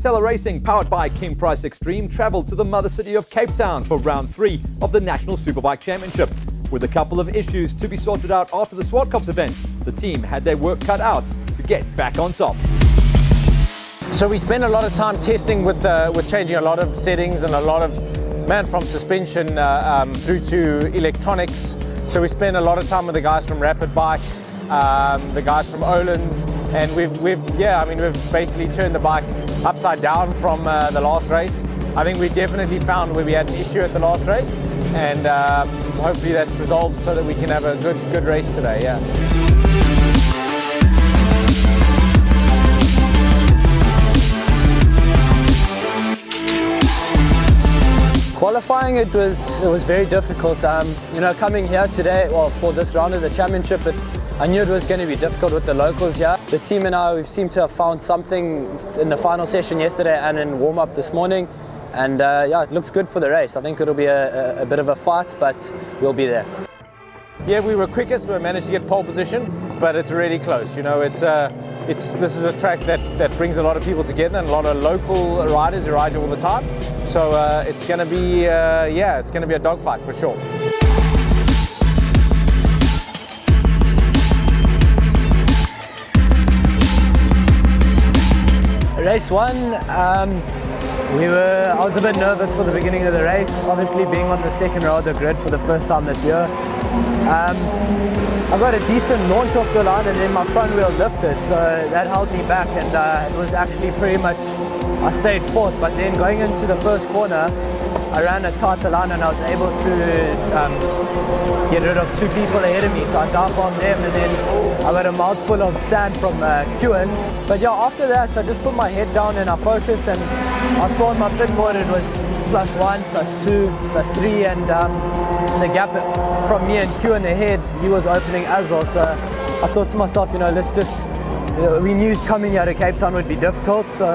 Seller Racing, powered by King Price Extreme, travelled to the mother city of Cape Town for round 3 of the National Superbike Championship. With a couple of issues to be sorted out after the SWAT Cops event, the team had their work cut out to get back on top. So we spent a lot of time testing with changing a lot of settings and a lot of, from suspension through to electronics. So we spent a lot of time with the guys from Rapid Bike, the guys from Olin's, and we've basically turned the bike upside down from the last race. I think we definitely found where we had an issue at the last race, and hopefully that's resolved so that we can have a good race today. Yeah. Qualifying, it was very difficult. Coming here today, well, for this round of the championship, I knew it was going to be difficult with the locals here. The team and I, we seem to have found something in the final session yesterday and in warm-up this morning. And it looks good for the race. I think it'll be a bit of a fight, but we'll be there. Yeah, we were quickest. We managed to get pole position, but it's really close. This is a track that brings a lot of people together and a lot of local riders who ride all the time. So it's going to be, it's going to be a dogfight for sure. Race 1, I was a bit nervous for the beginning of the race, obviously being on the second row of the grid for the first time this year. I got a decent launch off the line and then my front wheel lifted, so that held me back, and it was actually pretty much, I stayed fourth, but then going into the first corner, I ran a tighter line and I was able to get rid of 2 people ahead of me, so I down-bombed them, and then I got a mouthful of sand from Ewan. But yeah, after that I just put my head down and I focused, and I saw on my pit board it was +1, +2, +3, and the gap from me and Ewan ahead, he was opening as well, so I thought to myself, let's just, we knew coming here to Cape Town would be difficult, so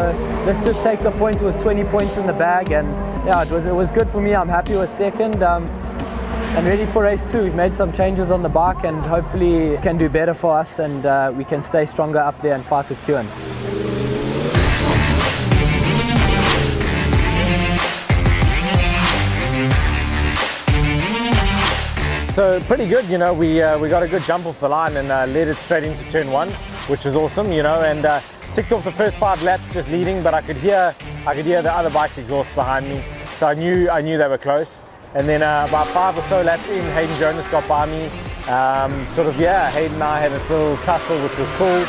let's just take the points. It was 20 points in the bag, and yeah, it was good for me. I'm happy with second. I'm ready for race 2. We've made some changes on the bike, and hopefully it can do better for us, and we can stay stronger up there and fight with Ewan. So pretty good, we got a good jump off the line and led it straight into turn 1, which was awesome, and ticked off the first 5 laps just leading, but I could hear the other bike's exhaust behind me, so I knew they were close. And then about 5 or so laps in, Hayden Jonas got by me. Hayden and I had a little tussle, which was cool.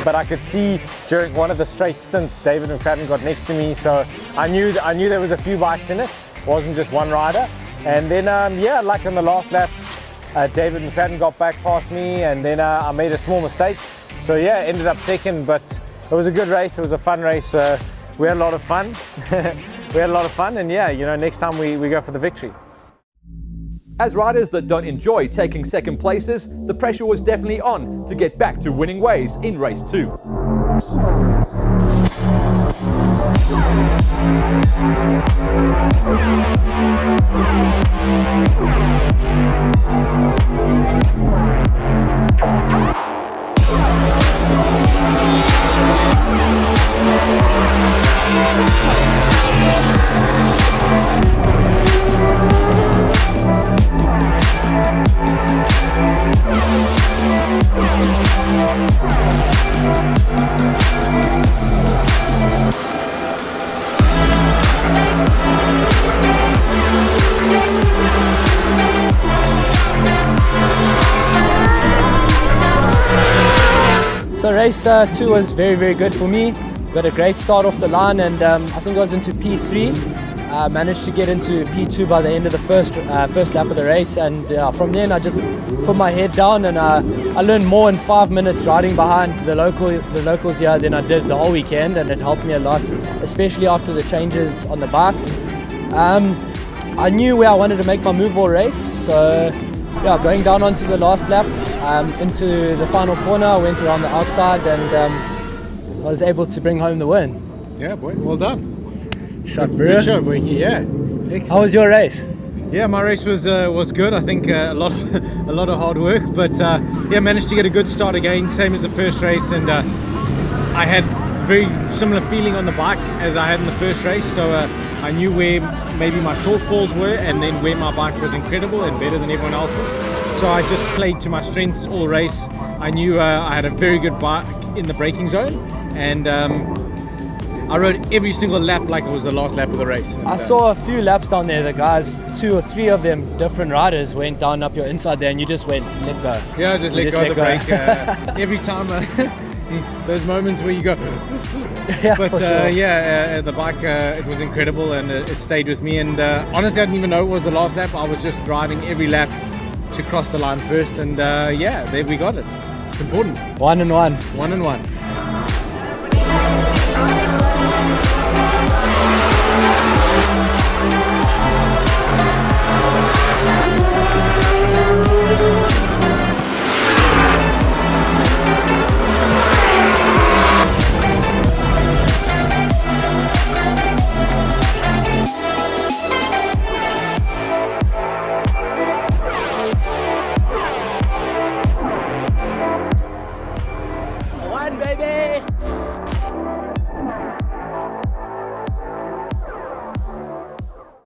But I could see during one of the straight stints, David McFadden got next to me, so I knew there was a few bikes in it. It wasn't just one rider. And then, like on the last lap, David McFadden got back past me, and then I made a small mistake. So yeah, ended up second, but it was a good race. It was a fun race. We had a lot of fun. And next time we go for the victory. As riders that don't enjoy taking second places, the pressure was definitely on to get back to winning ways in race 2. So race 2 was very, very good for me. Got a great start off the line, and I think I was into P3. Managed to get into P2 by the end of the first lap of the race, and from then I just put my head down, and I learned more in 5 minutes riding behind the locals here than I did the whole weekend, and it helped me a lot, especially after the changes on the bike. I knew where I wanted to make my move all race, so yeah, going down onto the last lap, into the final corner, I went around the outside, and I was able to bring home the win. Yeah, boy, well done. Shot, bro. Good job, boy. Yeah, excellent. How was your race? Yeah, my race was good. I think a lot of hard work, but managed to get a good start again, same as the first race, and I had very similar feeling on the bike as I had in the first race. So I knew where maybe my shortfalls were, and then where my bike was incredible and better than everyone else's. So I just played to my strengths all race. I knew I had a very good bike in the braking zone, and I rode every single lap like it was the last lap of the race. And, I saw a few laps down there. The guys, 2 or 3 of them different riders went down up your inside there, and you just went, let go. Yeah, just let go of the brake. Every time, those moments where you go. Yeah, but sure. the bike, it was incredible, and it stayed with me. And honestly, I didn't even know it was the last lap. I was just driving every lap to cross the line first, and there we got it. It's important. 1 and 1. 1 and 1. Baby!